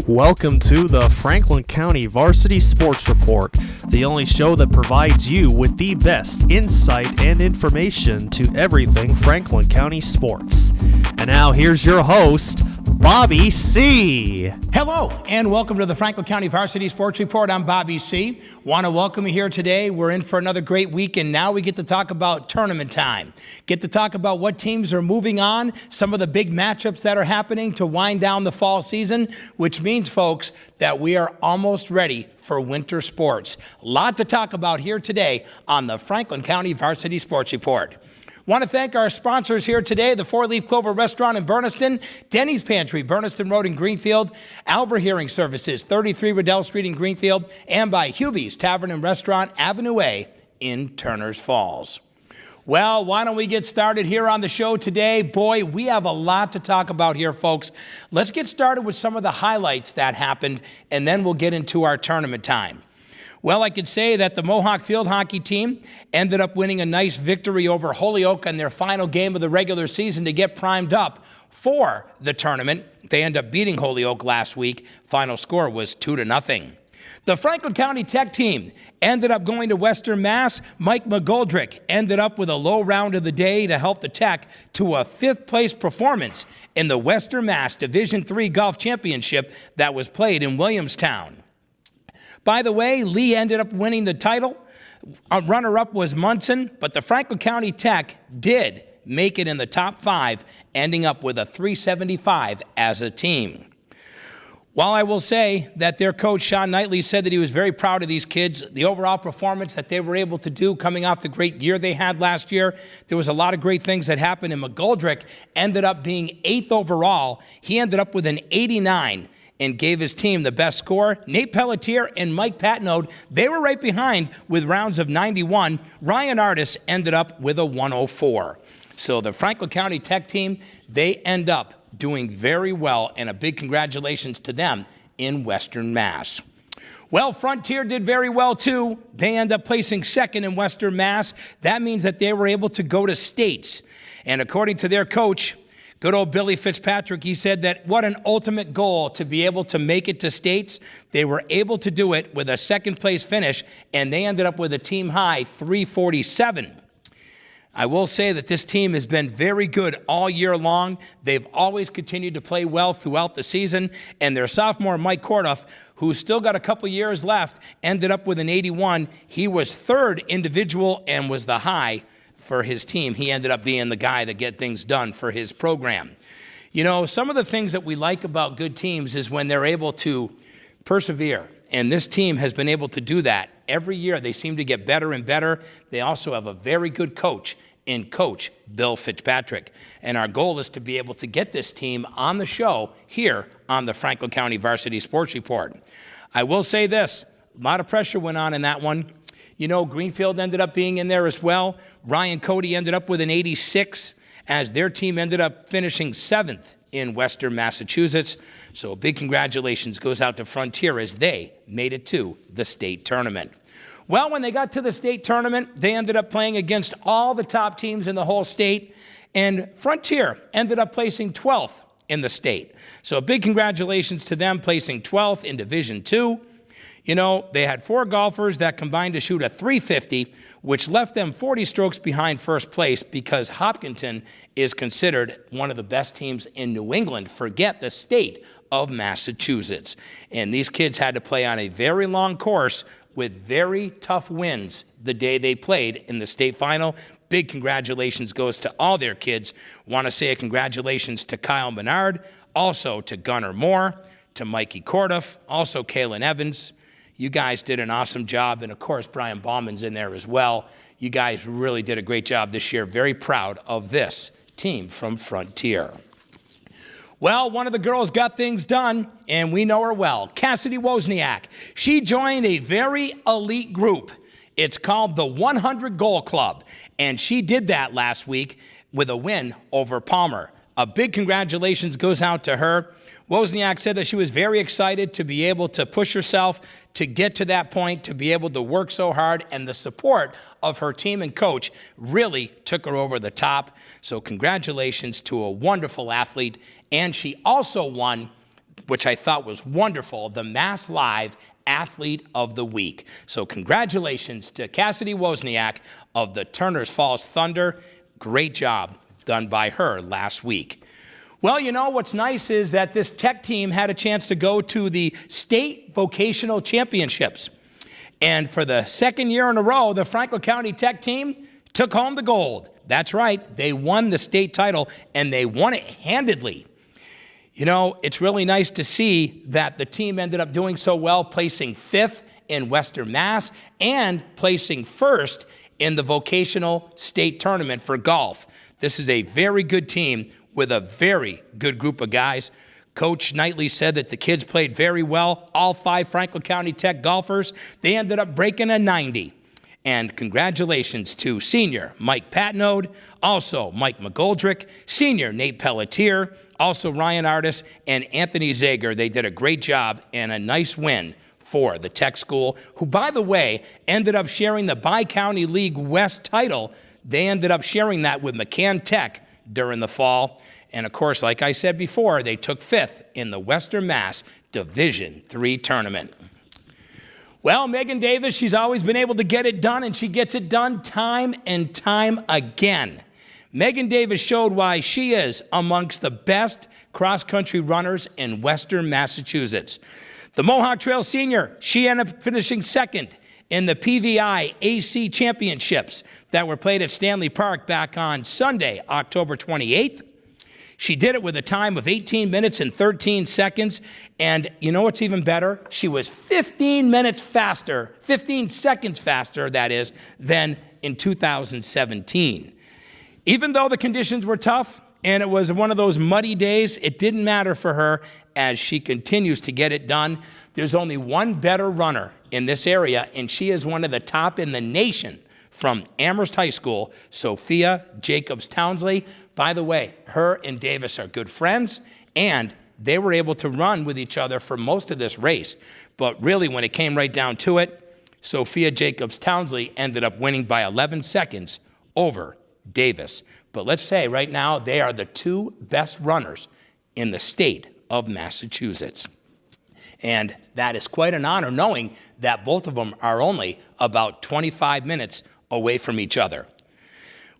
Welcome to the Franklin County Varsity Sports Report, the only show that provides you with the best insight and information to everything Franklin County sports. And now here's your host, Bobby C. Hello, and welcome to the Franklin County Varsity Sports Report. I'm Bobby C. Want to welcome you here today. We're in for another great week, and now we get to talk about tournament time. Get to talk about what teams are moving on, some of the big matchups that are happening to wind down the fall season, which means, folks, that we are almost ready for winter sports. A lot to talk about here today on the Franklin County Varsity Sports Report. Want to thank our sponsors here today, the Four Leaf Clover Restaurant in Berniston, Denny's Pantry, Berniston Road in Greenfield, Albert Hearing Services, 33 Riddell Street in Greenfield, and by Hubie's Tavern and Restaurant, Avenue A in Turners Falls. Well, why don't we get started here on the show today? Boy, we have a lot to talk about here, folks. Let's get started with some of the highlights that happened, and then we'll get into our tournament time. Well, I could say that the Mohawk field hockey team ended up winning a nice victory over Holyoke in their final game of the regular season to get primed up for the tournament. They ended up beating Holyoke last week. Final score was 2-0. The Franklin County Tech team ended up going to Western Mass. Mike McGoldrick ended up with a low round of the day to help the Tech to a fifth-place performance in the Western Mass Division III Golf Championship that was played in Williamstown. By the way, Lee ended up winning the title. A runner-up was Munson, but the Franklin County Tech did make it in the top 5, ending up with a 375 as a team. While I will say that their coach, Sean Knightley, said that he was very proud of these kids, the overall performance that they were able to do coming off the great year they had last year, there was a lot of great things that happened, and McGoldrick ended up being 8th overall. He ended up with an 89 and gave his team the best score. Nate Pelletier and Mike Patnode, they were right behind with rounds of 91. Ryan Artis ended up with a 104. So the Franklin County Tech team, they end up doing very well, and a big congratulations to them in Western Mass. Well, Frontier did very well too. They end up placing second in Western Mass. That means that they were able to go to states. And according to their coach, good old Billy Fitzpatrick, he said that what an ultimate goal to be able to make it to states. They were able to do it with a second place finish, and they ended up with a team high 347. I will say that this team has been very good all year long. They've always continued to play well throughout the season, and their sophomore, Mike Kordoff, who's still got a couple years left, ended up with an 81. He was third individual and was the high for his team. He ended up being the guy that get things done for his program. You know, some of the things that we like about good teams is when they're able to persevere, and this team has been able to do that. Every year they seem to get better and better. They also have a very good coach in Coach Bill Fitzpatrick, and our goal is to be able to get this team on the show here on the Franklin County Varsity Sports Report. I will say this, a lot of pressure went on in that one. You know, Greenfield ended up being in there as well. Ryan Cody ended up with an 86 as their team ended up finishing 7th in Western Massachusetts. So a big congratulations goes out to Frontier as they made it to the state tournament. Well, when they got to the state tournament, they ended up playing against all the top teams in the whole state, and Frontier ended up placing 12th in the state. So a big congratulations to them placing 12th in Division II. You know, they had 4 golfers that combined to shoot a 350, which left them 40 strokes behind first place because Hopkinton is considered one of the best teams in New England. Forget the state of Massachusetts. And these kids had to play on a very long course with very tough winds the day they played in the state final. Big congratulations goes to all their kids. Want to say a congratulations to Kyle Menard, also to Gunnar Moore, to Mikey Kordoff, also Kaylin Evans. You guys did an awesome job, and of course Brian Bauman's in there as well. You guys really did a great job this year. Very proud of this team from Frontier. Well, one of the girls got things done, and we know her well, Cassidy Wozniak. She joined a very elite group. It's called the 100 Goal Club, and she did that last week with a win over Palmer. A big congratulations goes out to her. Wozniak said that she was very excited to be able to push herself to get to that point, to be able to work so hard, and the support of her team and coach really took her over the top. So congratulations to a wonderful athlete. And she also won which I thought was wonderful, the Mass Live Athlete of the Week. So congratulations to Cassidy Wozniak of the Turners Falls Thunder. Great job done by her last week. Well, you know, what's nice is that this tech team had a chance to go to the state vocational championships. And for the second year in a row, the Franklin County Tech team took home the gold. That's right, they won the state title, and they won it handedly. You know, it's really nice to see that the team ended up doing so well, placing 5th in Western Mass and placing 1st in the vocational state tournament for golf. This is a very good team with a very good group of guys. Coach Knightley said that the kids played very well. All 5 Franklin County Tech golfers, they ended up breaking a 90. And congratulations to senior Mike Patnode, also Mike McGoldrick, senior Nate Pelletier, also Ryan Artis, and Anthony Zager. They did a great job and a nice win for the Tech School, who, by the way, ended up sharing the Bi-County League West title. They ended up sharing that with McCann Tech during the fall. And, of course, like I said before, they took 5th in the Western Mass Division III tournament. Well, Megan Davis, she's always been able to get it done, and she gets it done time and time again. Megan Davis showed why she is amongst the best cross-country runners in Western Massachusetts. The Mohawk Trail senior, she ended up finishing 2nd in the PVI AC Championships that were played at Stanley Park back on Sunday, October 28th. She did it with a time of 18 minutes and 13 seconds. And you know what's even better? She was 15 seconds faster, that is, than in 2017. Even though the conditions were tough and it was one of those muddy days, it didn't matter for her as she continues to get it done. There's only one better runner in this area, and she is one of the top in the nation from Amherst High School, Sophia Jacobs Townsley. By the way, her and Davis are good friends, and they were able to run with each other for most of this race. But really, when it came right down to it, Sophia Jacobs Townsley ended up winning by 11 seconds over Davis. But let's say right now, they are the 2 best runners in the state of Massachusetts. And that is quite an honor, knowing that both of them are only about 25 minutes away from each other.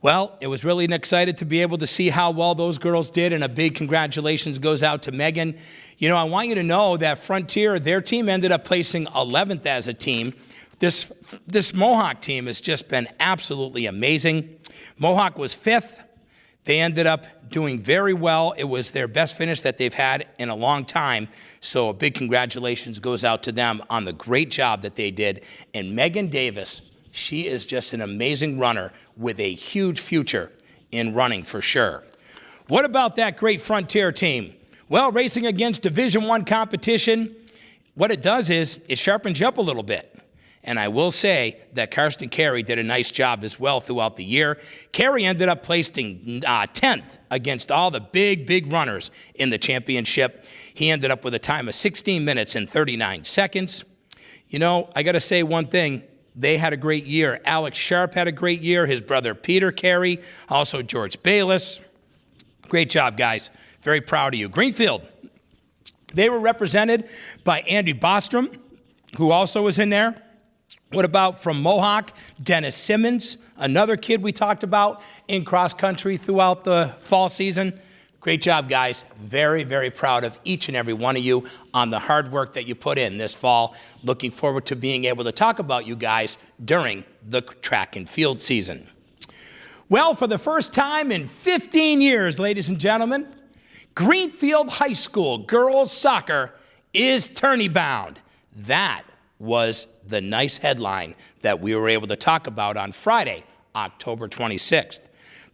Well, it was really excited to be able to see how well those girls did, and a big congratulations goes out to Megan. You know, I want you to know that Frontier, their team ended up placing 11th as a team. This Mohawk team has just been absolutely amazing. Mohawk was 5th. They ended up doing very well. It was their best finish that they've had in a long time. So a big congratulations goes out to them on the great job that they did. And Megan Davis, she is just an amazing runner with a huge future in running for sure. What about that great Frontier team? Well, racing against Division I competition, what it does is it sharpens you up a little bit. And I will say that Karsten Carey did a nice job as well throughout the year. Carey ended up placing 10th against all the big runners in the championship. He ended up with a time of 16 minutes and 39 seconds. You know, I got to say one thing. They had a great year. Alex Sharp had a great year. His brother Peter Carey, also George Bayless. Great job, guys. Very proud of you. Greenfield, they were represented by Andy Bostrom, who also was in there. What about from Mohawk? Dennis Simmons, another kid we talked about in cross country throughout the fall season. Great job, guys. Very proud of each and every one of you on the hard work that you put in this fall. Looking forward to being able to talk about you guys during the track and field season. Well, for the first time in 15 years, ladies and gentlemen, Greenfield High School girls soccer is tourney bound. That was the nice headline that we were able to talk about on Friday, October 26th.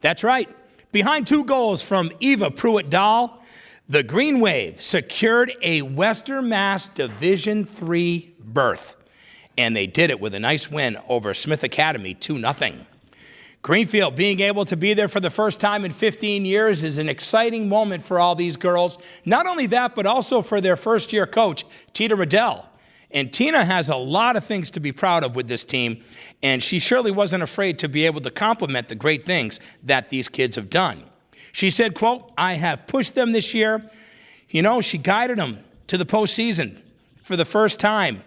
That's right. Behind 2 goals from Eva Pruitt-Dahl, the Green Wave secured a Western Mass Division III berth, and they did it with a nice win over Smith Academy 2-0. Greenfield being able to be there for the first time in 15 years is an exciting moment for all these girls. Not only that, but also for their first-year coach, Tina Riddell. And Tina has a lot of things to be proud of with this team, and she surely wasn't afraid to be able to compliment the great things that these kids have done. She said, quote, "I have pushed them this year." You know, she guided them to the postseason for the first time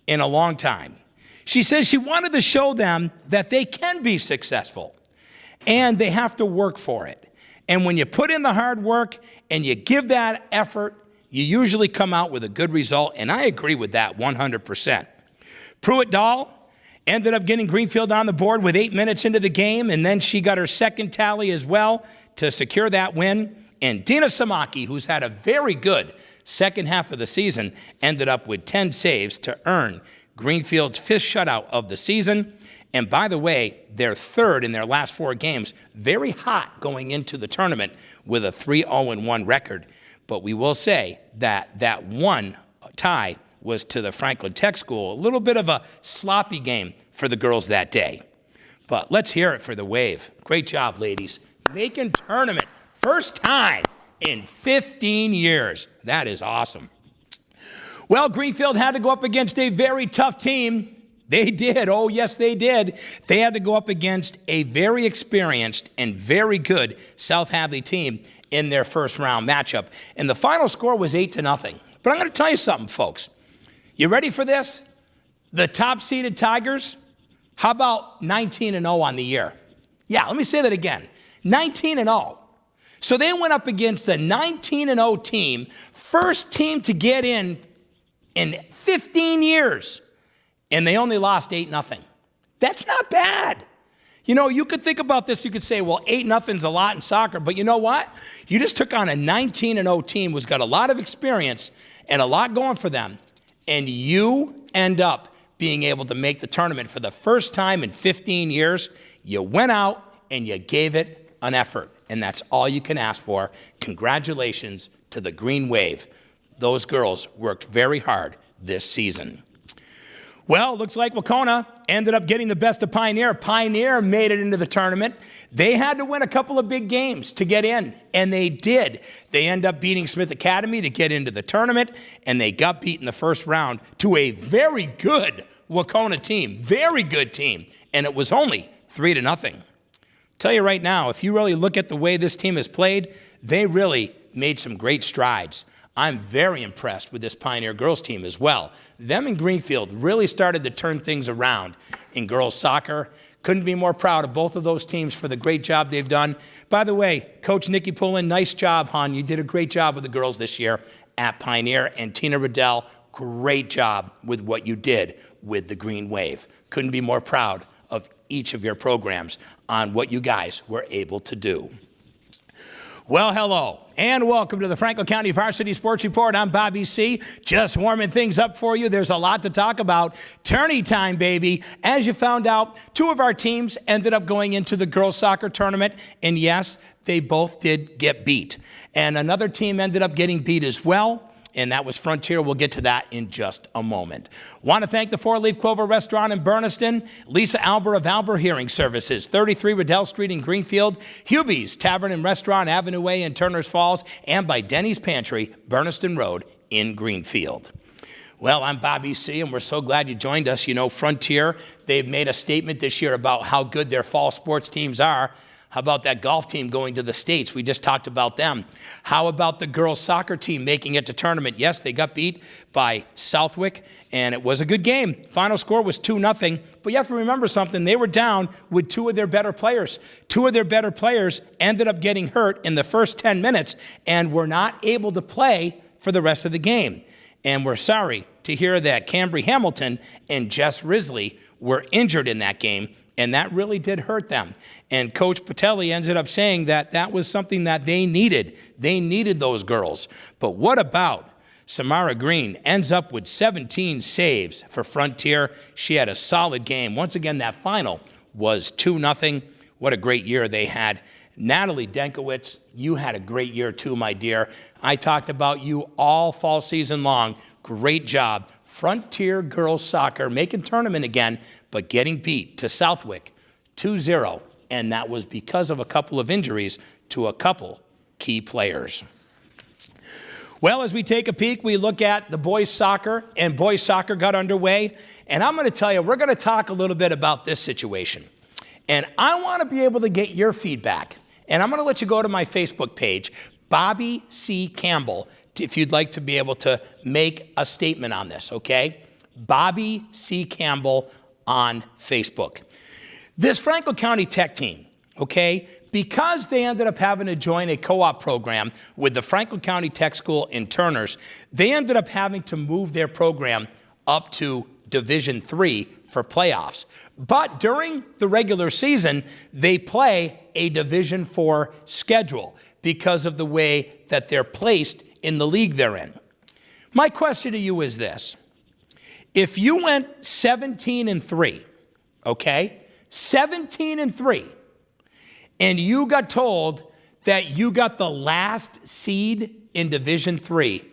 in a long time. She says she wanted to show them that they can be successful and they have to work for it. And when you put in the hard work and you give that effort, you usually come out with a good result, and I agree with that 100%. Pruitt-Dahl ended up getting Greenfield on the board with 8 minutes into the game, and then she got her second tally as well to secure that win. And Dina Samaki, who's had a very good second half of the season, ended up with 10 saves to earn Greenfield's 5th shutout of the season. And by the way, they're third in their last 4 games, very hot going into the tournament with a 3-0-1 record. But we will say that that one tie was to the Franklin Tech School, a little bit of a sloppy game for the girls that day. But let's hear it for the Wave. Great job, ladies. Making tournament, first time in 15 years. That is awesome. Well, Greenfield had to go up against a very tough team. They did. Oh, yes, they did. They had to go up against a very experienced and very good South Hadley team in their first round matchup. And the final score was 8-0. But I'm going to tell you something, folks. You ready for this? The top-seeded Tigers, how about 19-0 on the year? Yeah, let me say that again. 19-0. So they went up against a 19-0 team, first team to get in 15 years, and they only lost 8-0. That's not bad. You know, you could think about this. You could say, well, 8-0's a lot in soccer, but you know what? You just took on a 19-0 team who's got a lot of experience and a lot going for them, and you end up being able to make the tournament for the first time in 15 years. You went out and you gave it an effort, and that's all you can ask for. Congratulations to the Green Wave. Those girls worked very hard this season. Well, looks like Wacona ended up getting the best of Pioneer. Pioneer made it into the tournament. They had to win a couple of big games to get in, and they did. They end up beating Smith Academy to get into the tournament, and they got beat in the first round to a very good Wacona team, very good team, and it was only 3-0. Tell you right now, if you really look at the way this team has played, they really made some great strides. I'm very impressed with this Pioneer girls team as well. Them and Greenfield really started to turn things around in girls soccer. Couldn't be more proud of both of those teams for the great job they've done. By the way, Coach Nikki Pullen, nice job, hon. You did a great job with the girls this year at Pioneer. And Tina Riddell, great job with what you did with the Green Wave. Couldn't be more proud of each of your programs on what you guys were able to do. Well, hello, and welcome to the Franklin County Varsity Sports Report. I'm Bobby C. Just warming things up for you. There's a lot to talk about. Tourney time, baby. As you found out, 2 of our teams ended up going into the girls' soccer tournament, and yes, they both did get beat. And another team ended up getting beat as well, and that was Frontier. We'll get to that in just a moment. Want to thank the 4-Leaf Clover Restaurant in Berniston, Lisa Alber of Alber Hearing Services, 33 Riddell Street in Greenfield, Hubie's Tavern and Restaurant, Avenue A in Turners Falls, and by Denny's Pantry, Berniston Road in Greenfield. Well, I'm Bobby C., and we're so glad you joined us. You know, Frontier, they've made a statement this year about how good their fall sports teams are. How about that golf team going to the States? We just talked about them. How about the girls' soccer team making it to tournament? Yes, they got beat by Southwick, and it was a good game. Final score was 2-0, but you have to remember something. They were down with 2 of their better players. 2 of their better players ended up getting hurt in the first 10 minutes and were not able to play for the rest of the game. And we're sorry to hear that Cambry Hamilton and Jess Risley were injured in that game, and that really did hurt them. And Coach Patelli ended up saying that that was something that they needed. They needed those girls. But what about Samara Green? Ends up with 17 saves for Frontier. She had a solid game. Once again, that final was 2-0. What a great year they had. Natalie Denkowitz, you had a great year too, my dear. I talked about you all fall season long. Great job. Frontier girls soccer making tournament again, but getting beat to Southwick 2-0, and that was because of a couple of injuries to a couple key players. Well, as we take a peek, we look at the boys soccer, and boys soccer got underway, and I'm going to tell you, we're going to talk a little bit about this situation, and I want to be able to get your feedback, and I'm going to let you go to my Facebook page, Bobby C. Campbell, if you'd like to be able to make a statement on this, okay? Bobby C. Campbell on Facebook. This Franklin County Tech team, okay, because they ended up having to join a co-op program with the Franklin County Tech School in Turners, they ended up having to move their program up to Division III for playoffs. But during the regular season, they play a Division IV schedule because of the way that they're placed in the league they're in. My question to you is this. If you went 17-3, okay, 17-3, and you got told that you got the last seed in Division III,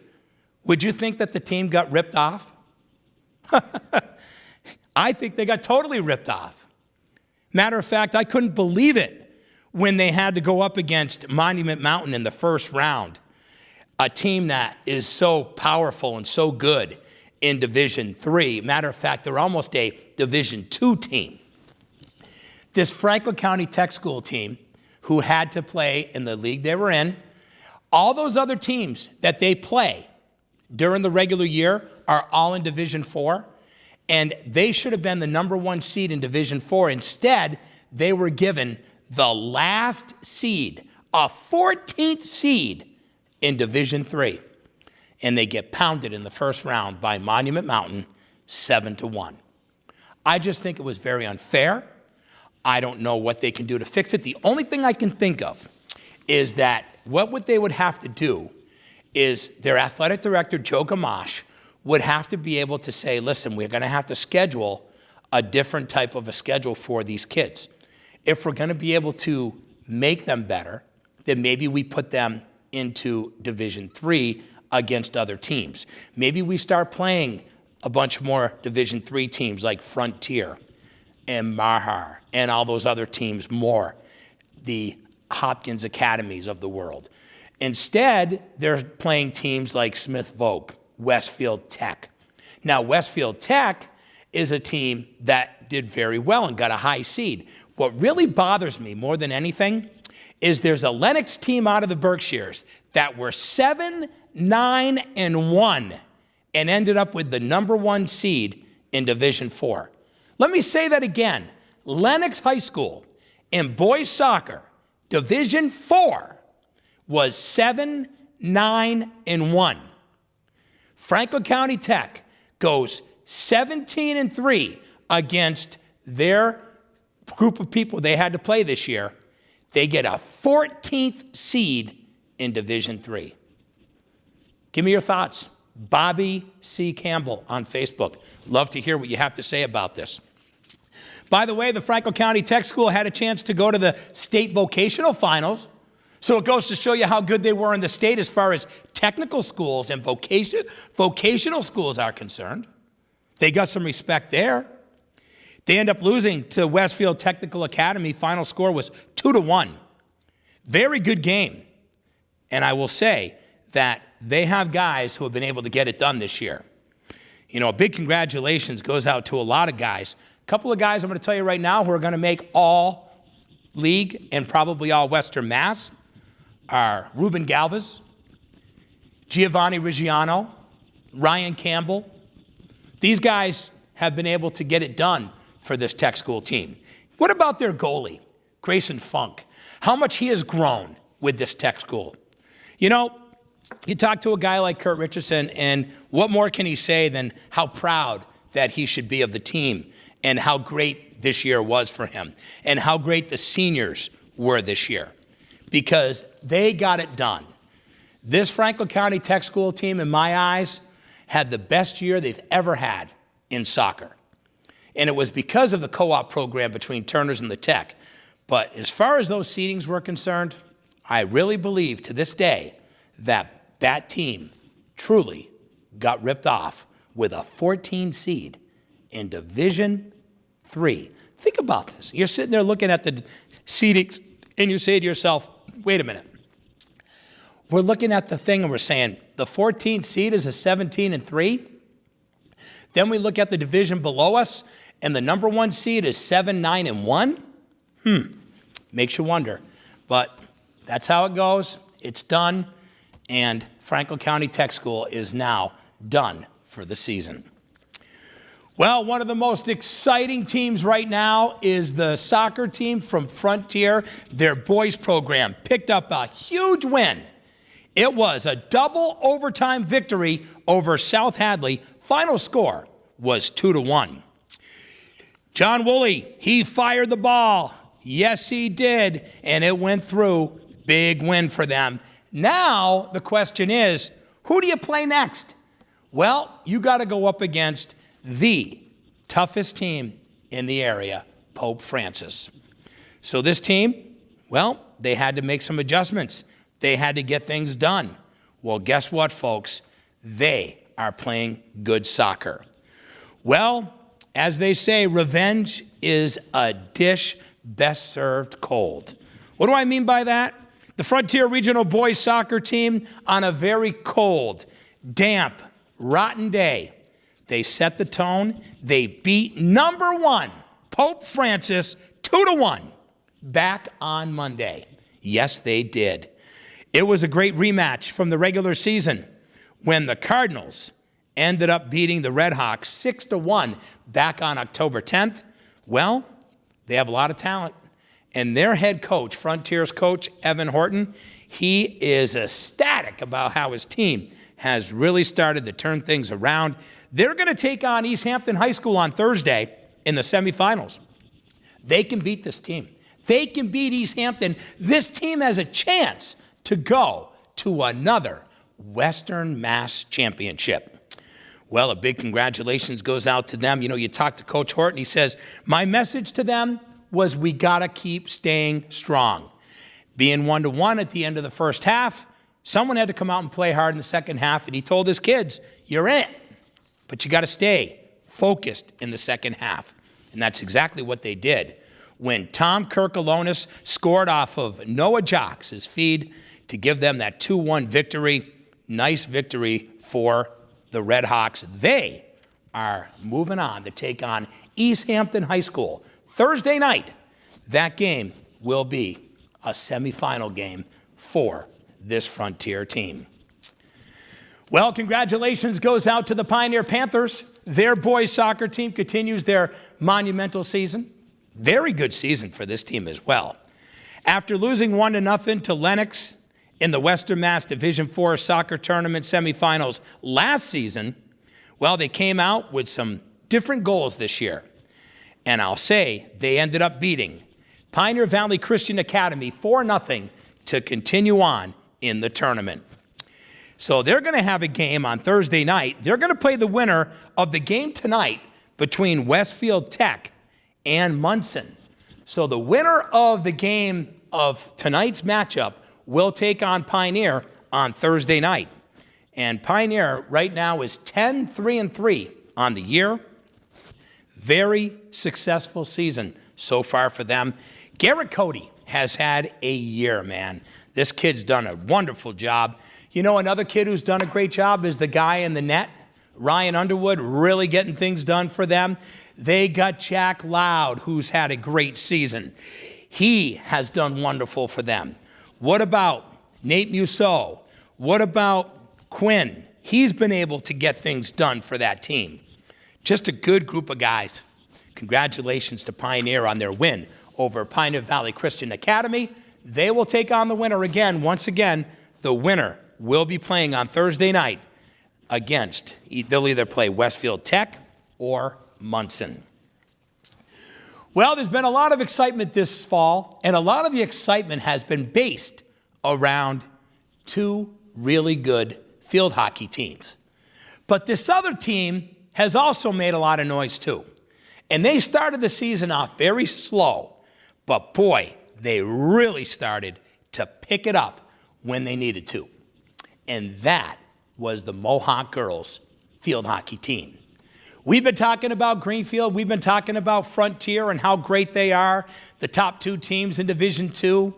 would you think that the team got ripped off? I think they got totally ripped off. Matter of fact, I couldn't believe it when they had to go up against Monument Mountain in the first round, a team that is so powerful and so good in Division III. Matter of fact, they're almost a Division II team. This Franklin County Tech School team, who had to play in the league they were in, all those other teams that they play during the regular year are all in Division IV, and they should have been the number 1 seed in Division IV. Instead, they were given the last seed, a 14th seed in Division III, and they get pounded in the first round by Monument Mountain 7-1. I just think it was very unfair. I don't know what they can do to fix it. The only thing I can think of is that what they would have to do is their athletic director, Joe Gamache, would have to be able to say, listen, we're going to have to schedule a different type of a schedule for these kids. If we're going to be able to make them better, then maybe we put them into Division III against other teams. Maybe we start playing a bunch more Division III teams like Frontier and Mahar and all those other teams more, the Hopkins Academies of the world. Instead, they're playing teams like Smith Voke, Westfield Tech. Now, Westfield Tech is a team that did very well and got a high seed. What really bothers me more than anything is there's a Lennox team out of the Berkshires that were 7-9-1 and ended up with the number 1 seed in Division IV. Let me say that again. Lennox High School in boys soccer, Division IV, was 7-9-1. Franklin County Tech goes 17-3 against their group of people they had to play this year. They get a 14th seed in Division III. Give me your thoughts. Bobby C. Campbell on Facebook. Love to hear what you have to say about this. By the way, the Franklin County Tech School had a chance to go to the state vocational finals. So it goes to show you how good they were in the state as far as technical schools and vocational schools are concerned. They got some respect there. They end up losing to Westfield Technical Academy. Final score was 2-1. Very good game. And I will say that they have guys who have been able to get it done this year. You know, a big congratulations goes out to a lot of guys. A couple of guys I'm going to tell you right now who are going to make all league and probably all Western Mass are Ruben Galvez, Giovanni Reggiano, Ryan Campbell. These guys have been able to get it done for this Tech School team. What about their goalie, Grayson Funk? How much he has grown with this Tech School. You know, you talk to a guy like Kurt Richardson, and what more can he say than how proud that he should be of the team and how great this year was for him and how great the seniors were this year, because they got it done. This Franklin County Tech School team, in my eyes, had the best year they've ever had in soccer. And it was because of the co-op program between Turners and the Tech. But as far as those seedings were concerned, I really believe to this day that that team truly got ripped off with a 14 seed in Division III. Think about this. You're sitting there looking at the seedings, and you say to yourself, wait a minute. We're looking at the thing and we're saying the 14th seed is a 17-3. Then we look at the division below us and the number 1 seed is 7-9-1. Makes you wonder. But that's how it goes. It's done. And Franklin County Tech School is now done for the season. Well, one of the most exciting teams right now is the soccer team from Frontier. Their boys program picked up a huge win. It was a double overtime victory over South Hadley. Final score was 2-1. John Woolley, he fired the ball. Yes, he did, and it went through. Big win for them. Now the question is, who do you play next? Well, you got to go up against the toughest team in the area, Pope Francis. So this team, well, they had to make some adjustments. They had to get things done. Well, guess what, folks? They are playing good soccer. Well, as they say, revenge is a dish best served cold. What do I mean by that? The Frontier Regional Boys Soccer team, on a very cold, damp, rotten day, they set the tone. They beat number 1, Pope Francis, 2-1, back on Monday. Yes, they did. It was a great rematch from the regular season when the Cardinals ended up beating the Red Hawks 6-1 back on October 10th. Well, they have a lot of talent. And their head coach, Frontier's coach, Evan Horton, he is ecstatic about how his team has really started to turn things around. They're going to take on East Hampton High School on Thursday in the semifinals. They can beat this team. They can beat East Hampton. This team has a chance to go to another Western Mass Championship. Well, a big congratulations goes out to them. You know, you talk to Coach Horton, he says, my message to them was we got to keep staying strong. Being 1-1 at the end of the first half, someone had to come out and play hard in the second half, and he told his kids, you're in it, but you got to stay focused in the second half. And that's exactly what they did. When Tom Kirkalonis scored off of Noah Jocks, his feed, to give them that 2-1 victory, nice victory for the Red Hawks. They are moving on to take on East Hampton High School Thursday night. That game will be a semifinal game for this Frontier team. Well, congratulations goes out to the Pioneer Panthers. Their boys soccer team continues their monumental season. Very good season for this team as well. After losing 1-0 to Lennox in the Western Mass Division IV soccer tournament semifinals last season, well, they came out with some different goals this year. And I'll say they ended up beating Pioneer Valley Christian Academy 4-0 to continue on in the tournament. So they're going to have a game on Thursday night. They're going to play the winner of the game tonight between Westfield Tech and Munson. So the winner of the game of tonight's matchup will take on Pioneer on Thursday night. And Pioneer right now is 10-3-3 on the year. Very successful season so far for them. Garrett Cody has had a year, man. This kid's done a wonderful job. You know, another kid who's done a great job is the guy in the net, Ryan Underwood, really getting things done for them. They got Jack Loud, who's had a great season. He has done wonderful for them. What about Nate Musso? What about Quinn? He's been able to get things done for that team. Just a good group of guys. Congratulations to Pioneer on their win over Pioneer Valley Christian Academy. They will take on the winner again. Once again, the winner will be playing on Thursday night against, they'll either play Westfield Tech or Munson. Well, there's been a lot of excitement this fall, and a lot of the excitement has been based around two really good field hockey teams. But this other team has also made a lot of noise too. And they started the season off very slow, but boy, they really started to pick it up when they needed to. And that was the Mohawk girls field hockey team. We've been talking about Greenfield. We've been talking about Frontier and how great they are, the top two teams in Division II.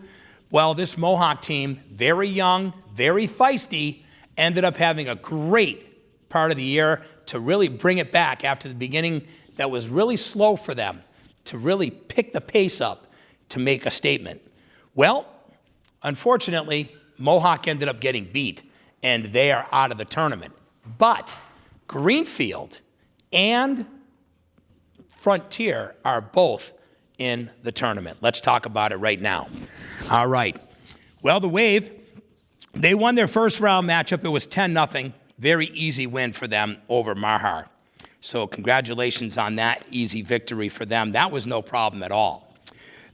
Well, this Mohawk team, very young, very feisty, ended up having a great part of the year to really bring it back after the beginning that was really slow for them, to really pick the pace up to make a statement. Well, unfortunately, Mohawk ended up getting beat and they are out of the tournament. But Greenfield and Frontier are both in the tournament. Let's talk about it right now. All right. Well, the Wave, they won their first round matchup. It was 10-0. Very easy win for them over Mahar. So congratulations on that easy victory for them. That was no problem at all.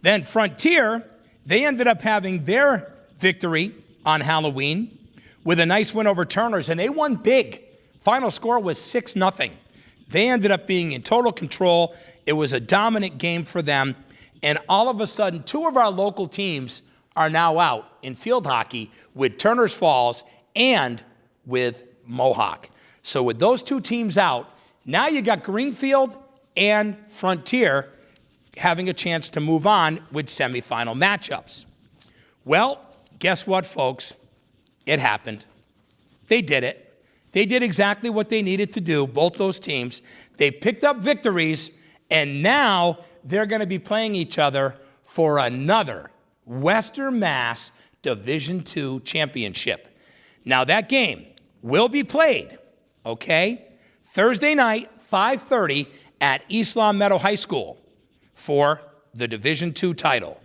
Then Frontier, they ended up having their victory on Halloween with a nice win over Turners, and they won big. Final score was 6-0. They ended up being in total control. It was a dominant game for them, and all of a sudden, two of our local teams are now out in field hockey with Turners Falls and with Mohawk. So with those two teams out, now you got Greenfield and Frontier having a chance to move on with semifinal matchups. Well, guess what, folks? It happened. They did it. They did exactly what they needed to do, both those teams. They picked up victories, and now they're going to be playing each other for another Western Mass Division II championship. Now, that game will be played, okay, Thursday night, 5:30 at East Long Meadow High School for the Division II title.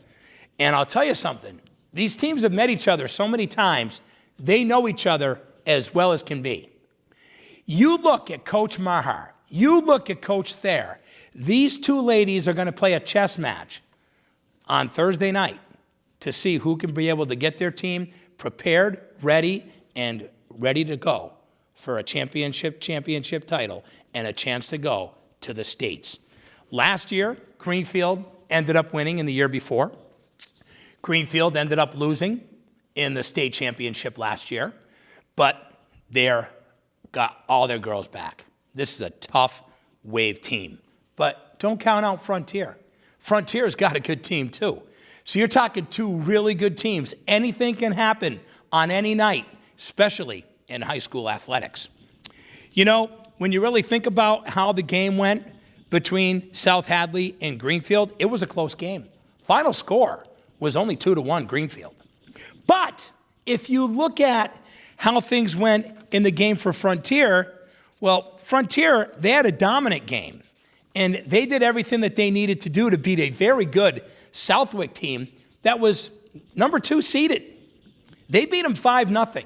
And I'll tell you something. These teams have met each other so many times, they know each other as well as can be. You look at Coach Mahar, you look at Coach Thayer. These two ladies are going to play a chess match on Thursday night to see who can be able to get their team prepared, ready, and ready to go for a championship title and a chance to go to the States. Last year, Greenfield ended up winning in the year before. Greenfield ended up losing in the state championship last year, but they got all their girls back. This is a tough Wave team, but don't count out Frontier. Frontier's got a good team too. So you're talking two really good teams. Anything can happen on any night, especially in high school athletics. You know, when you really think about how the game went between South Hadley and Greenfield, it was a close game. Final score was only 2-1 Greenfield. But if you look at how things went in the game for Frontier, well, Frontier, they had a dominant game. And they did everything that they needed to do to beat a very good Southwick team that was number 2 seeded. They beat them 5-0.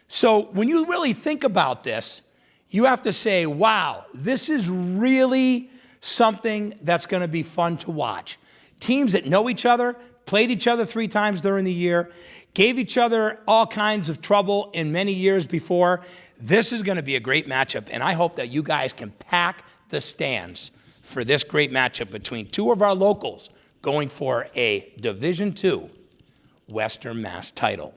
So when you really think about this, you have to say, wow, this is really something that's going to be fun to watch. Teams that know each other, played each other 3 times during the year, gave each other all kinds of trouble in many years before. This is going to be a great matchup, and I hope that you guys can pack the stands for this great matchup between two of our locals going for a Division II Western Mass title.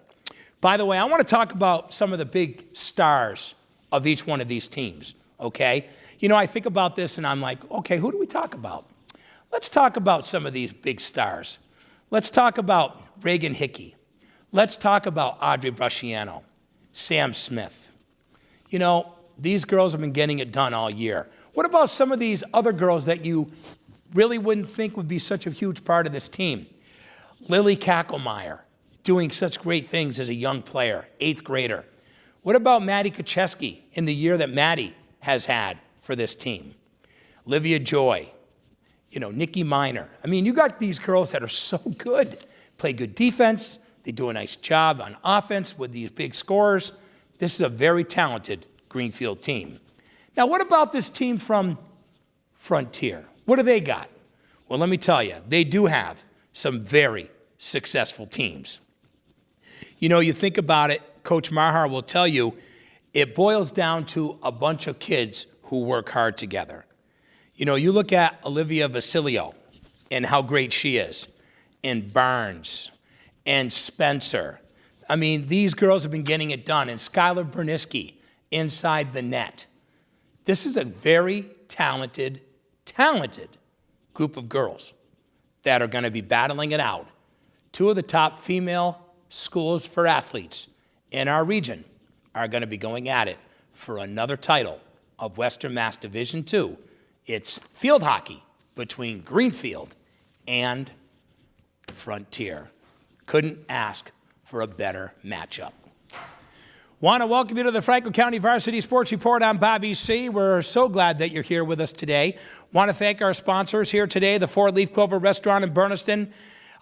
By the way, I want to talk about some of the big stars of each one of these teams, okay? You know, I think about this and I'm like, okay, who do we talk about? Let's talk about some of these big stars. Let's talk about Reagan Hickey. Let's talk about Audrey Brusciano, Sam Smith. You know, these girls have been getting it done all year. What about some of these other girls that you really wouldn't think would be such a huge part of this team? Lily Kackelmeyer, doing such great things as a young player, 8th grader. What about Maddie Kacheski in the year that Maddie has had for this team? Olivia Joy, you know, Nikki Miner. I mean, you got these girls that are so good, play good defense, they do a nice job on offense with these big scorers. This is a very talented Greenfield team. Now, what about this team from Frontier? What do they got? Well, let me tell you, they do have some very successful teams. You know, you think about it, Coach Mahar will tell you, it boils down to a bunch of kids who work hard together. You know, you look at Olivia Vasilio and how great she is, and Barnes, and Spencer. I mean, these girls have been getting it done, and Skylar Berniski inside the net. This is a very talented group of girls that are going to be battling it out. 2 of the top female schools for athletes in our region are going to be going at it for another title of Western Mass Division II. It's field hockey between Greenfield and Frontier. Couldn't ask for a better matchup. Want to welcome you to the Franklin County Varsity Sports Report. I'm Bobby C. We're so glad that you're here with us today. Want to thank our sponsors here today, the Four Leaf Clover Restaurant in Berniston,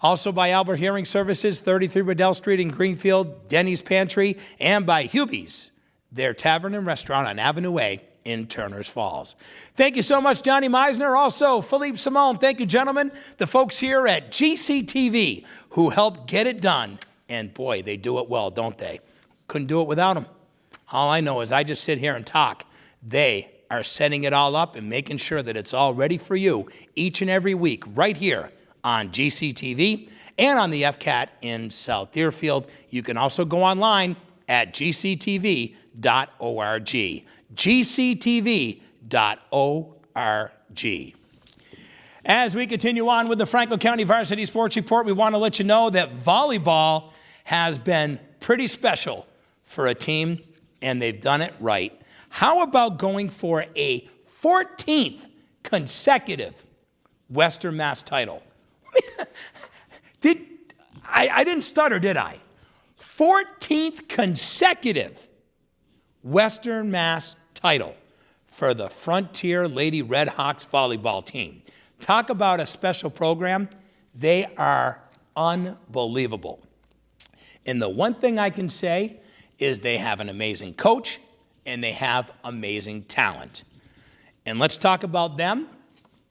also by Albert Hearing Services, 33 Riddell Street in Greenfield, Denny's Pantry, and by Hubie's, their tavern and restaurant on Avenue A in Turners Falls. Thank you so much, Johnny Meisner. Also, Philippe Simone. Thank you, gentlemen. The folks here at GCTV who helped get it done. And boy, they do it well, don't they? Couldn't do it without them. All I know is I just sit here and talk. They are setting it all up and making sure that it's all ready for you each and every week right here on GCTV and on the FCAT in South Deerfield. You can also go online at gctv.org. gctv.org. As we continue on with the Franklin County Varsity Sports Report, we want to let you know that volleyball has been pretty special for a team, and they've done it right. How about going for a 14th consecutive Western Mass title? I didn't stutter, did I? 14th consecutive Western Mass title for the Frontier Lady Redhawks volleyball team. Talk about a special program. They are unbelievable. And the one thing I can say is they have an amazing coach and they have amazing talent. And let's talk about them,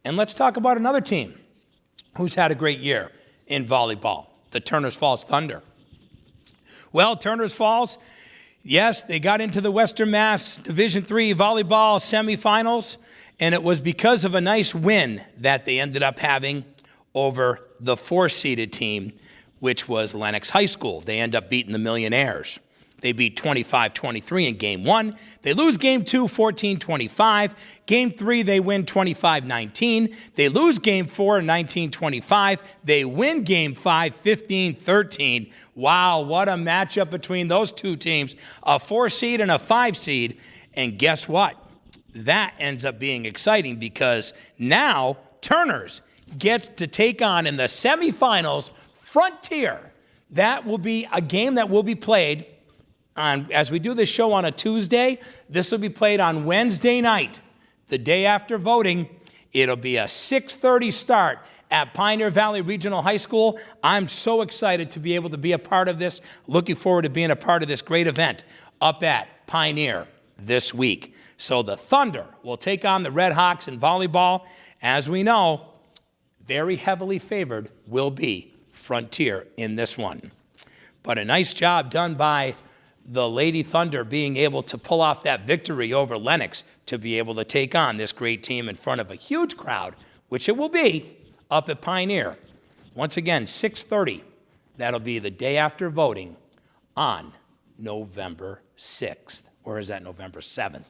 and let's talk about another team who's had a great year in volleyball, the Turners Falls Thunder. Well, Turners Falls, yes, they got into the Western Mass Division III volleyball semifinals, and it was because of a nice win that they ended up having over the four-seeded team, which was Lenox High School. They end up beating the Millionaires. They beat 25-23 in Game 1. They lose Game 2, 14-25. Game 3, they win 25-19. They lose Game 4, 19-25. They win Game 5, 15-13. Wow, what a matchup between those two teams, a 4-seed and a 5-seed. And guess what? That ends up being exciting because now Turners gets to take on in the semifinals Frontier. That will be a game that will be played on, as we do this show on a Tuesday, this will be played on Wednesday night, the day after voting. It'll be a 6:30 start at Pioneer Valley Regional High School. I'm so excited to be able to be a part of this. Looking forward to being a part of this great event up at Pioneer this week. So the Thunder will take on the Redhawks in volleyball. As we know, very heavily favored will be Frontier in this one. But a nice job done by the Lady Thunder being able to pull off that victory over Lenox to be able to take on this great team in front of a huge crowd, which it will be up at Pioneer. Once again, 6:30. That'll be the day after voting on November 6th. Or is that November 7th?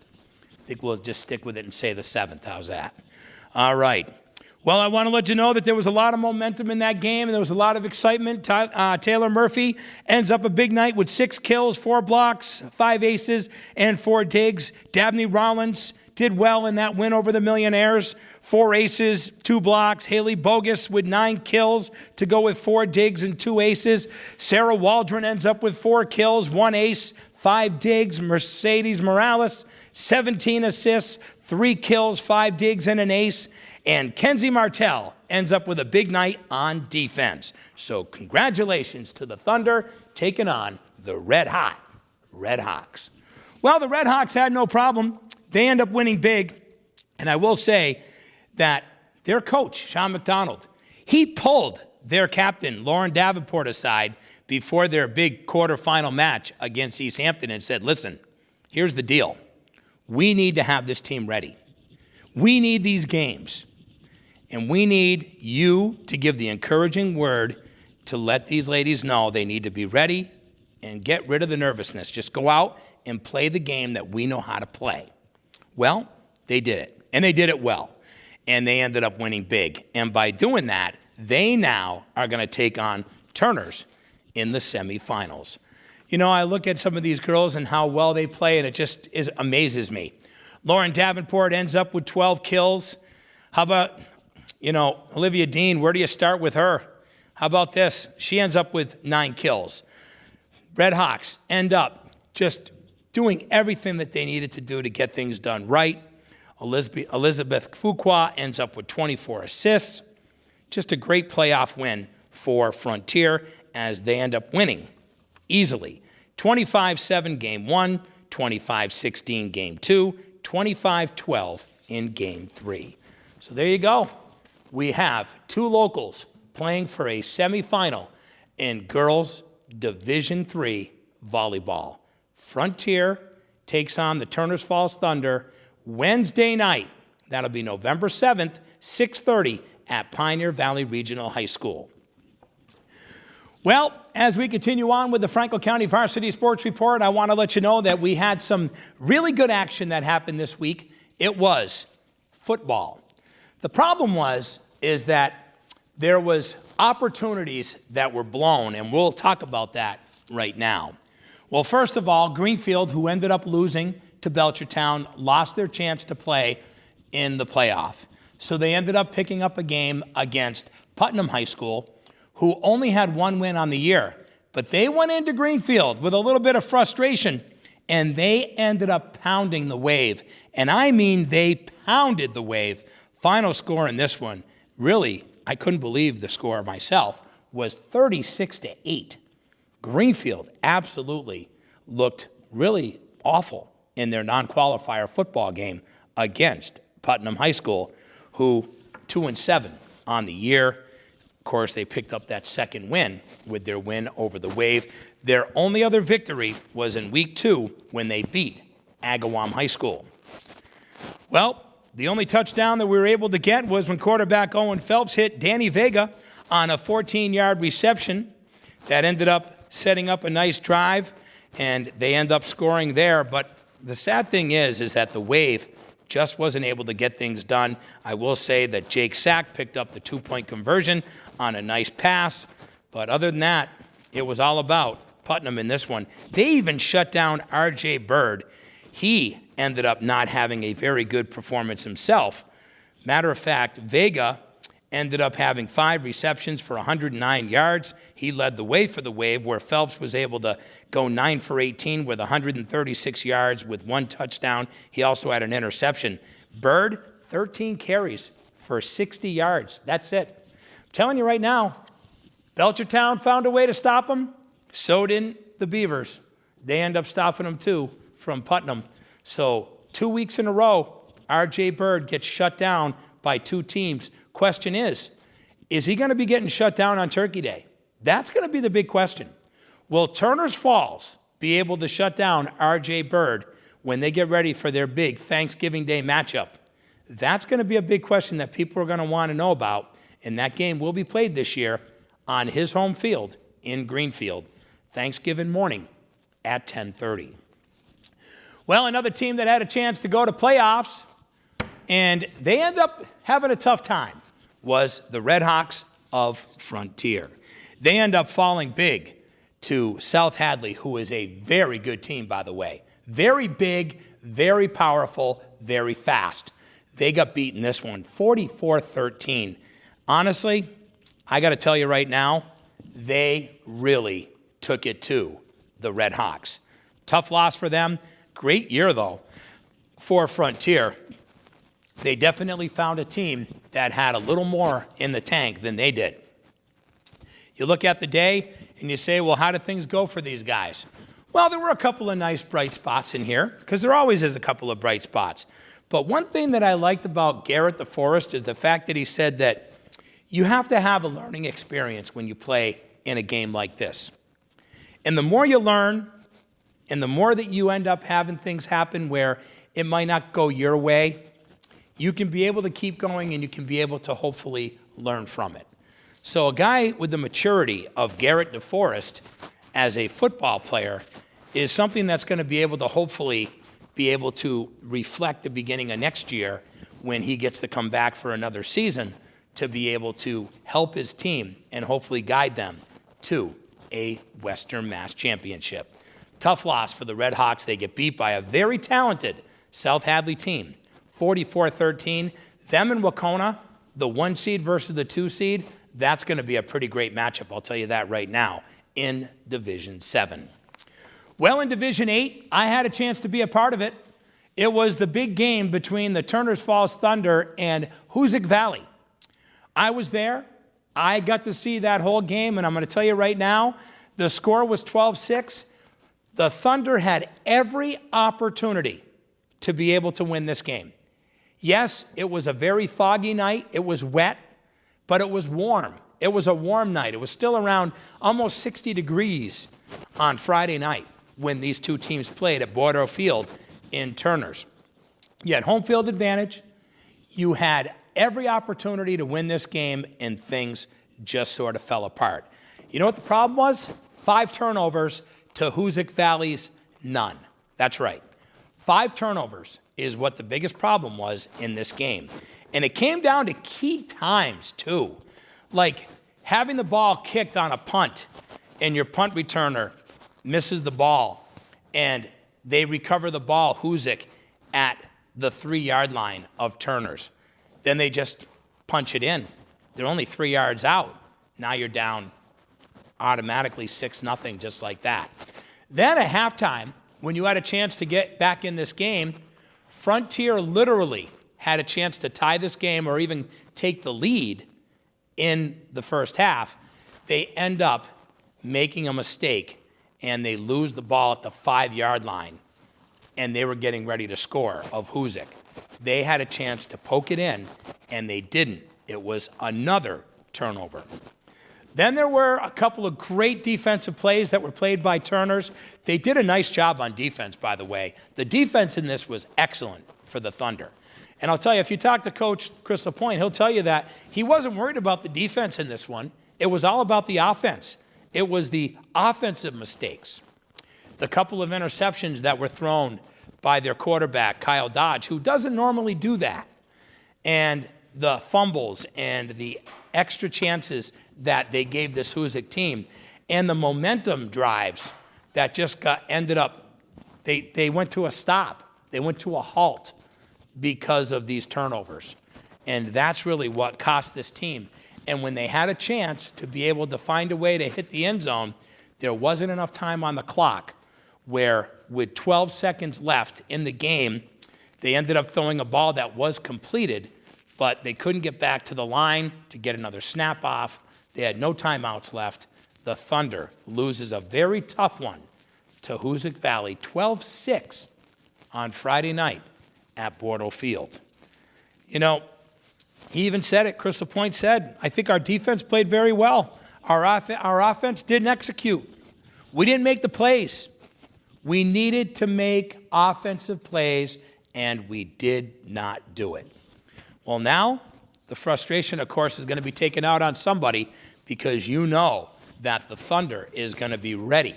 I think we'll just stick with it and say the 7th. How's that? All right. Well, I want to let you know that there was a lot of momentum in that game, and there was a lot of excitement. Taylor Murphy ends up a big night with 6 kills, 4 blocks, 5 aces, and 4 digs. Dabney Rollins did well in that win over the Millionaires. 4 aces, 2 blocks. Haley Bogus with 9 kills to go with 4 digs and 2 aces. Sarah Waldron ends up with 4 kills, 1 ace, 5 digs. Mercedes Morales, 17 assists, 3 kills, 5 digs, and an ace. And Kenzie Martell ends up with a big night on defense. So congratulations to the Thunder taking on the red-hot Redhawks. Well, the Redhawks had no problem. They end up winning big. And I will say that their coach, Sean McDonald, he pulled their captain, Lauren Davenport, aside before their big quarterfinal match against East Hampton and said, listen, here's the deal. We need to have this team ready. We need these games. And we need you to give the encouraging word to let these ladies know they need to be ready and get rid of the nervousness. Just go out and play the game that we know how to play. Well, they did it, and they did it well. And they ended up winning big. And by doing that, they now are going to take on Turners in the semifinals. You know, I look at some of these girls and how well they play, and it just amazes me. Lauren Davenport ends up with 12 kills. How about, Olivia Dean? Where do you start with her? How about this? She ends up with 9 kills. Redhawks end up just doing everything that they needed to do to get things done right. Elizabeth Fuqua ends up with 24 assists. Just a great playoff win for Frontier as they end up winning easily. 25-7 game 1, 25-16 game 2, 25-12 in game 3. So there you go. We have two locals playing for a semifinal in girls Division III volleyball. Frontier takes on the Turners Falls Thunder Wednesday night. That'll be November 7th, 6:30 at Pioneer Valley Regional High School. Well, as we continue on with the Franklin County Varsity Sports Report, I want to let you know that we had some really good action that happened this week. It was football. The problem is that there was opportunities that were blown, and we'll talk about that right now. Well, first of all, Greenfield, who ended up losing to Belchertown, lost their chance to play in the playoff. So they ended up picking up a game against Putnam High School, who only had one win on the year. But they went into Greenfield with a little bit of frustration, and they ended up pounding the Wave. And I mean they pounded the Wave. Final score in this one, really, I couldn't believe the score myself, was 36-8. Greenfield absolutely looked really awful in their non-qualifier football game against Putnam High School, who 2-7 on the year. Of course, they picked up that second win with their win over the Wave. Their only other victory was in week 2 when they beat Agawam High School. Well, the only touchdown that we were able to get was when quarterback Owen Phelps hit Danny Vega on a 14-yard reception that ended up setting up a nice drive, and they end up scoring there. But the sad thing is that the Wave just wasn't able to get things done. I will say that Jake Sack picked up the 2-point conversion on a nice pass. But other than that, it was all about Putnam in this one. They even shut down R.J. Bird. He ended up not having a very good performance himself. Matter of fact, Vega ended up having 5 receptions for 109 yards. He led the way for the Wave, where Phelps was able to go 9 for 18 with 136 yards with 1 touchdown. He also had an interception. Bird, 13 carries for 60 yards. That's it. I'm telling you right now, Belchertown found a way to stop him. So didn't the Beavers. They end up stopping him too from Putnam. So 2 weeks in a row, R.J. Bird gets shut down by 2 teams. Question is he going to be getting shut down on Turkey Day? That's going to be the big question. Will Turners Falls be able to shut down R.J. Bird when they get ready for their big Thanksgiving Day matchup? That's going to be a big question that people are going to want to know about, and that game will be played this year on his home field in Greenfield, Thanksgiving morning at 10:30. Well, another team that had a chance to go to playoffs, and they end up having a tough time, was the Red Hawks of Frontier. They end up falling big to South Hadley, who is a very good team, by the way. Very big, very powerful, very fast. They got beaten this one, 44-13. Honestly, I got to tell you right now, they really took it to the Red Hawks. Tough loss for them. Great year, though, for Frontier. They definitely found a team that had a little more in the tank than they did. You look at the day and you say, well, how did things go for these guys? Well, there were a couple of nice bright spots in here, because there always is a couple of bright spots. But one thing that I liked about Garrett DeForest is the fact that he said that you have to have a learning experience when you play in a game like this. And the more you learn, and the more that you end up having things happen where it might not go your way, you can be able to keep going and you can be able to hopefully learn from it. So a guy with the maturity of Garrett DeForest as a football player is something that's going to be able to hopefully be able to reflect the beginning of next year when he gets to come back for another season to be able to help his team and hopefully guide them to a Western Mass Championship. Tough loss for the Red Hawks. They get beat by a very talented South Hadley team, 44-13. Them and Wacona, the 1 seed versus the 2 seed, that's going to be a pretty great matchup, I'll tell you that right now, in Division 7. Well, in Division 8, I had a chance to be a part of it. It was the big game between the Turners Falls Thunder and Hoosick Valley. I was there. I got to see that whole game, and I'm going to tell you right now, the score was 12-6. The Thunder had every opportunity to be able to win this game. Yes, it was a very foggy night. It was wet, but it was warm. It was a warm night. It was still around almost 60 degrees on Friday night when these two teams played at Bordeaux Field in Turners. You had home field advantage. You had every opportunity to win this game, and things just sort of fell apart. You know what the problem was? 5 turnovers to Hoosick Valley's none. That's right. 5 turnovers is what the biggest problem was in this game. And it came down to key times, too. Like having the ball kicked on a punt, and your punt returner misses the ball, and they recover the ball, Hoosick, at the 3-yard line of Turners. Then they just punch it in. They're only 3 yards out. Now you're down automatically 6-0, just like that. Then at halftime, when you had a chance to get back in this game, Frontier literally had a chance to tie this game or even take the lead in the first half. They end up making a mistake, and they lose the ball at the 5-yard line, and they were getting ready to score of Hoosick. They had a chance to poke it in, and they didn't. It was another turnover. Then there were a couple of great defensive plays that were played by Turners. They did a nice job on defense, by the way. The defense in this was excellent for the Thunder. And I'll tell you, if you talk to Coach Chris LaPointe, he'll tell you that he wasn't worried about the defense in this one. It was all about the offense. It was the offensive mistakes. The couple of interceptions that were thrown by their quarterback, Kyle Dodge, who doesn't normally do that. And the fumbles and the extra chances that they gave this Hoosick team, and the momentum drives that just ended up, they went to a stop. They went to a halt because of these turnovers. And that's really what cost this team. And when they had a chance to be able to find a way to hit the end zone, there wasn't enough time on the clock where with 12 seconds left in the game, they ended up throwing a ball that was completed, but they couldn't get back to the line to get another snap off. They had no timeouts left. The Thunder loses a very tough one to Hoosick Valley, 12-6 on Friday night at Bordeaux Field. You know, he even said it, Chris LaPointe said, I think our defense played very well. Our offense didn't execute. We didn't make the plays. We needed to make offensive plays, and we did not do it. Well, now the frustration, of course, is going to be taken out on somebody, because you know that the Thunder is going to be ready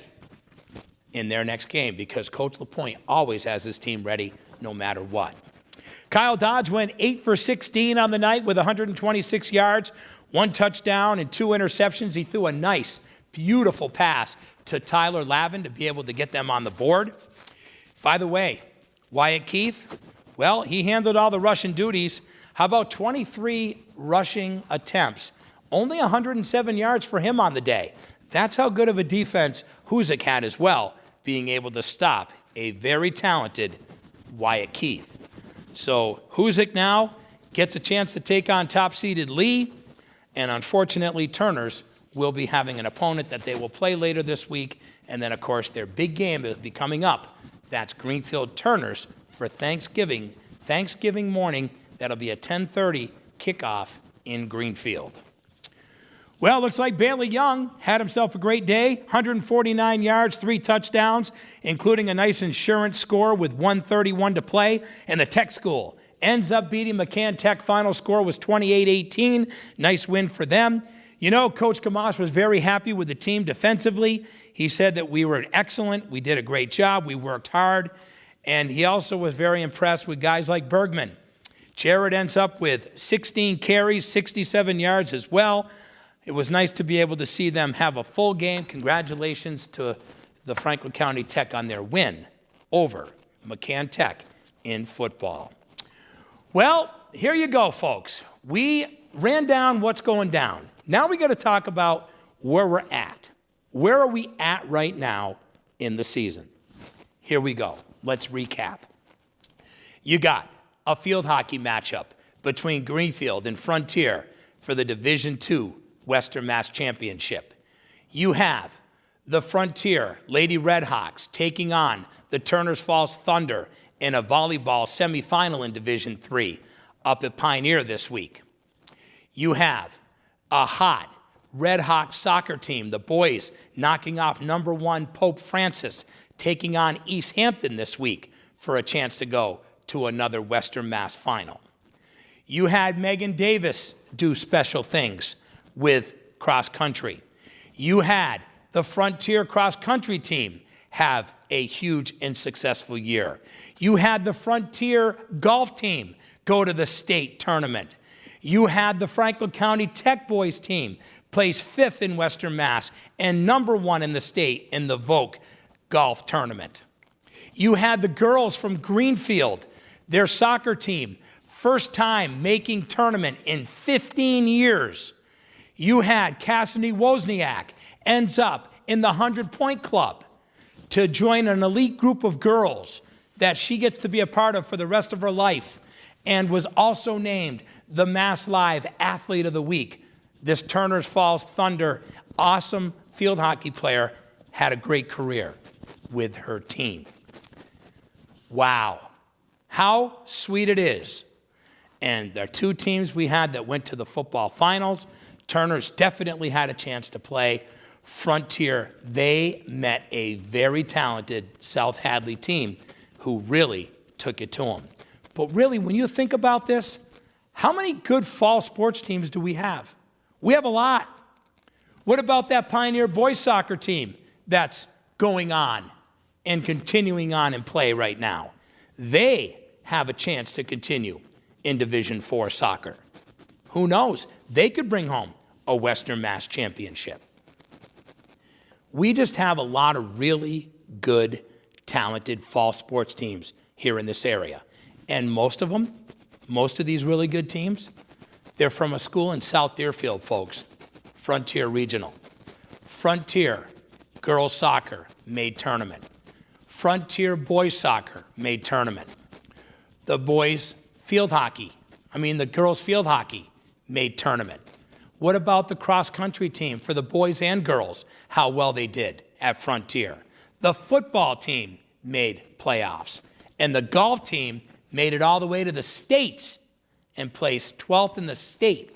in their next game, because Coach LaPointe always has his team ready no matter what. Kyle Dodge went 8 for 16 on the night with 126 yards, 1 touchdown, and 2 interceptions. He threw a nice, beautiful pass to Tyler Lavin to be able to get them on the board. By the way, Wyatt Keith, well, he handled all the rushing duties. How about 23 rushing attempts? Only 107 yards for him on the day. That's how good of a defense Hoosick had as well, being able to stop a very talented Wyatt Keith. So Hoosick now gets a chance to take on top-seeded Lee, and unfortunately Turners will be having an opponent that they will play later this week, and then of course their big game will be coming up. That's Greenfield Turners for Thanksgiving morning. That'll be a 10:30 kickoff in Greenfield. Well, looks like Bailey Young had himself a great day. 149 yards, 3 touchdowns, including a nice insurance score with 1:31 to play. And the Tech School ends up beating McCann Tech. Final score was 28-18. Nice win for them. You know, Coach Kamash was very happy with the team defensively. He said that we were excellent. We did a great job. We worked hard. And he also was very impressed with guys like Bergman. Jared ends up with 16 carries, 67 yards as well. It was nice to be able to see them have a full game. Congratulations to the Franklin County Tech on their win over McCann Tech in football. Well, here you go, folks. We ran down what's going down. Now we got to talk about where we're at. Where are we at right now in the season? Here we go. Let's recap. You got a field hockey matchup between Greenfield and Frontier for the Division II Western Mass Championship. You have the Frontier Lady Redhawks taking on the Turners Falls Thunder in a volleyball semifinal in Division III up at Pioneer this week. You have a hot Red Hawk soccer team, the boys knocking off number 1 Pope Francis, taking on East Hampton this week for a chance to go to another Western Mass final. You had Megan Davis do special things with cross country. You had the Frontier cross country team have a huge and successful year. You had the Frontier golf team go to the state tournament. You had the Franklin County Tech boys team place 5th in Western Mass and number 1 in the state in the Vogue golf tournament. You had the girls from Greenfield, their soccer team, first time making tournament in 15 years. You had Cassidy Wozniak ends up in the 100-point club to join an elite group of girls that she gets to be a part of for the rest of her life, and was also named the Mass Live Athlete of the Week. This Turners Falls Thunder, awesome field hockey player, had a great career with her team. Wow, how sweet it is. And the 2 teams we had that went to the football finals, Turners definitely had a chance to play. Frontier, they met a very talented South Hadley team who really took it to them. But really, when you think about this, how many good fall sports teams do we have? We have a lot. What about that Pioneer boys soccer team that's going on and continuing on in play right now? They have a chance to continue in Division IV soccer. Who knows? They could bring home a Western Mass championship. We just have a lot of really good, talented fall sports teams here in this area. And most of these really good teams, they're from a school in South Deerfield, folks, Frontier Regional. Frontier girls soccer made tournament. Frontier boys soccer made tournament. The girls field hockey made tournament. What about the cross country team for the boys and girls, how well they did at Frontier? The football team made playoffs. And the golf team made it all the way to the states and placed 12th in the state.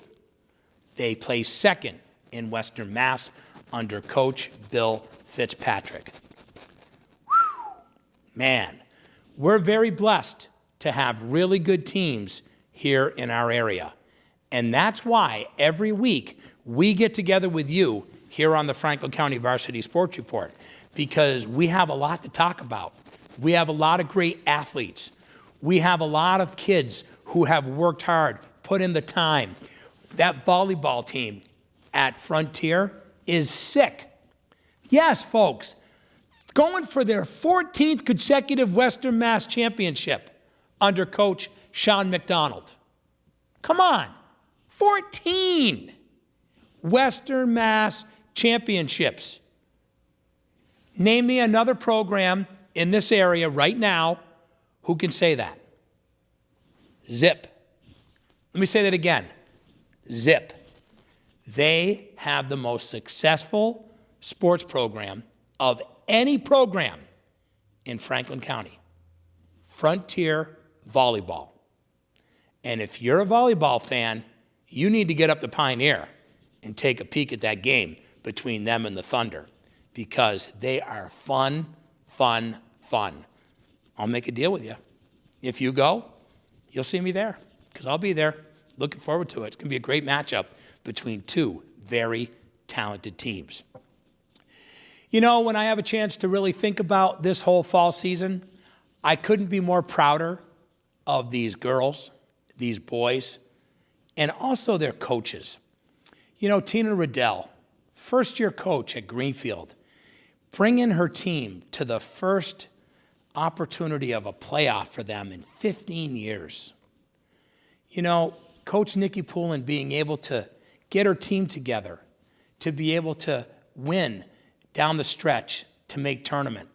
They placed 2nd in Western Mass under Coach Bill Fitzpatrick. Whew. Man, we're very blessed to have really good teams here in our area. And that's why every week we get together with you here on the Franklin County Varsity Sports Report, because we have a lot to talk about. We have a lot of great athletes. We have a lot of kids who have worked hard, put in the time. That volleyball team at Frontier is sick. Yes, folks, going for their 14th consecutive Western Mass championship under Coach Sean McDonald. Come on, 14 Western Mass championships. Name me another program in this area right now who can say that. Zip. Let me say that again. Zip. They have the most successful sports program of any program in Franklin County. Frontier Volleyball. And if you're a volleyball fan, you need to get up to Pioneer and take a peek at that game between them and the Thunder, because they are fun. I'll make a deal with you. If you go, you'll see me there, because I'll be there. Looking forward to it. It's going to be a great matchup between 2 very talented teams. You know, when I have a chance to really think about this whole fall season, I couldn't be more prouder of these girls, these boys, and also their coaches. You know, Tina Riddell, first-year coach at Greenfield, bringing her team to the first opportunity of a playoff for them in 15 years. You know, Coach Nikki Poulin being able to get her team together to be able to win down the stretch to make tournament.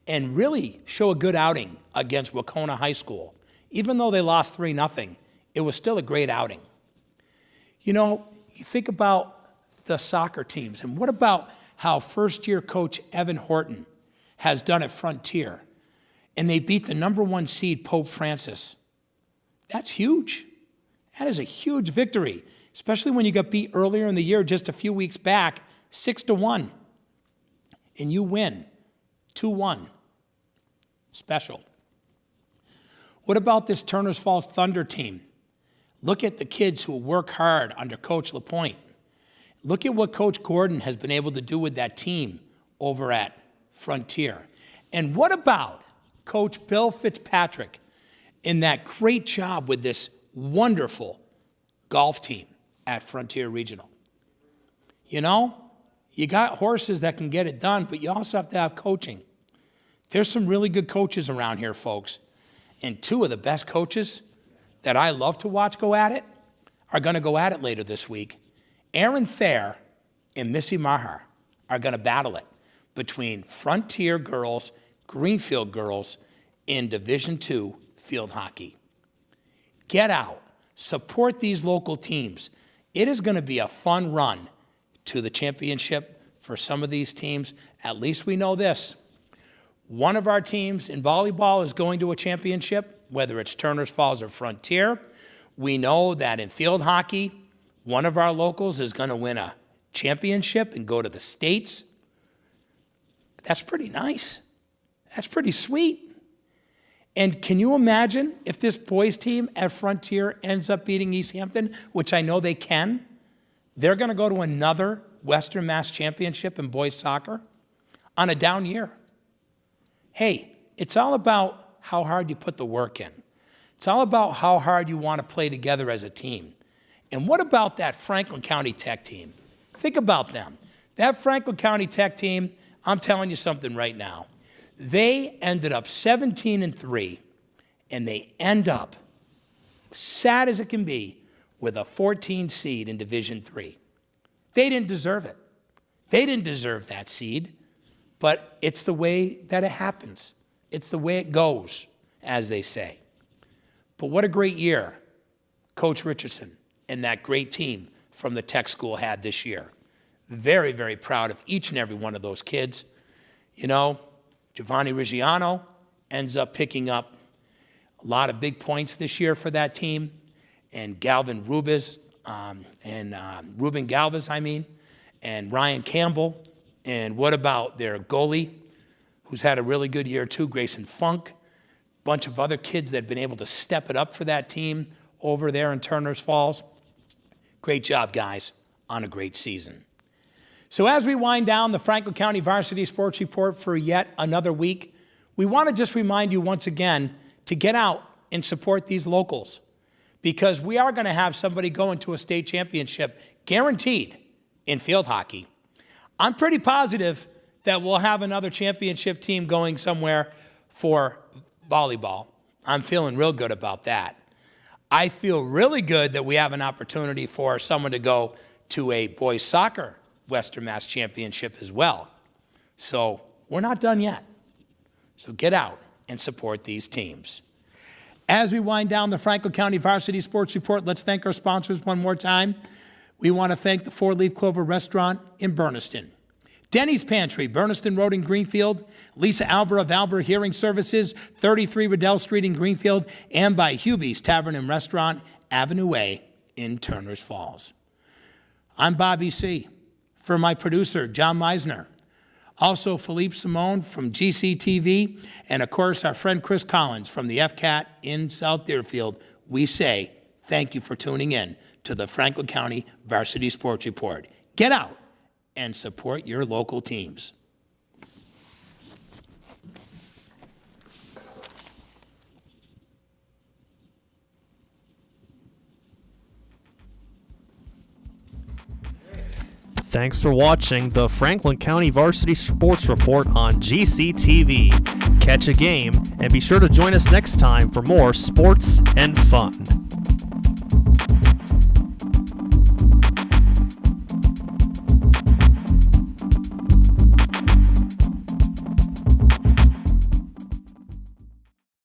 and really show a good outing against Wacona High School. Even though they lost 3-0, it was still a great outing. You know, you think about the soccer teams, and what about how first-year coach Evan Horton has done at Frontier, and they beat the #1 seed Pope Francis. That's huge. That is a huge victory, especially when you got beat earlier in the year, just a few weeks back, 6-1, and you win 2-1. Special. What about this Turner's Falls Thunder team? Look at the kids who work hard under Coach LaPointe. Look at what Coach Gordon has been able to do with that team over at Frontier. And what about Coach Bill Fitzpatrick in that great job with this wonderful golf team at Frontier Regional? You know, you got horses that can get it done, but you also have to have coaching. There's some really good coaches around here, folks. And two of the best coaches that I love to watch go at it are going to go at it later this week. Aaron Thayer and Missy Maher are going to battle it between Frontier girls, Greenfield girls in Division II field hockey. Get out. Support these local teams. It is going to be a fun run to the championship for some of these teams. At least we know this. One of our teams in volleyball is going to a championship, whether it's Turner's Falls or Frontier. We know that in field hockey, one of our locals is going to win a championship and go to the States. That's pretty nice. That's pretty sweet. And can you imagine if this boys team at Frontier ends up beating East Hampton, which I know they can? They're going to go to another Western Mass Championship in boys soccer on a down year. Hey, it's all about how hard you put the work in. It's all about how hard you want to play together as a team. And what about that Franklin County Tech team? Think about them. That Franklin County Tech team, I'm telling you something right now. They ended up 17-3, and they end up, sad as it can be, with a 14 seed in Division III. They didn't deserve it. They didn't deserve that seed, but it's the way that it happens. It's the way it goes, as they say. But what a great year Coach Richardson and that great team from the tech school had this year. Very, very proud of each and every one of those kids. You know, Giovanni Reggiano ends up picking up a lot of big points this year for that team. And Ruben Galvez, and Ryan Campbell. And what about their goalie, who's had a really good year too, Grayson Funk. Bunch of other kids that have been able to step it up for that team over there in Turner's Falls. Great job, guys, on a great season. So as we wind down the Franklin County Varsity Sports Report for yet another week, we want to just remind you once again to get out and support these locals, because we are going to have somebody going to a state championship guaranteed in field hockey. I'm pretty positive that we'll have another championship team going somewhere for volleyball. I'm feeling real good about that. I feel really good that we have an opportunity for someone to go to a boys soccer Western Mass Championship as well. So we're not done yet. So get out and support these teams. As we wind down the Franklin County Varsity Sports Report, let's thank our sponsors one more time. We want to thank the Four Leaf Clover Restaurant in Berniston, Denny's Pantry, Berniston Road in Greenfield, Lisa Alber of Alber Hearing Services, 33 Riddell Street in Greenfield, and by Hubie's Tavern and Restaurant, Avenue A in Turner's Falls. I'm Bobby C. For my producer, John Meisner. Also, Philippe Simone from GCTV, and of course, our friend Chris Collins from the FCAT in South Deerfield. We say thank you for tuning in to the Franklin County Varsity Sports Report. Get out and support your local teams. Thanks for watching the Franklin County Varsity Sports Report on GCTV. Catch a game and be sure to join us next time for more sports and fun.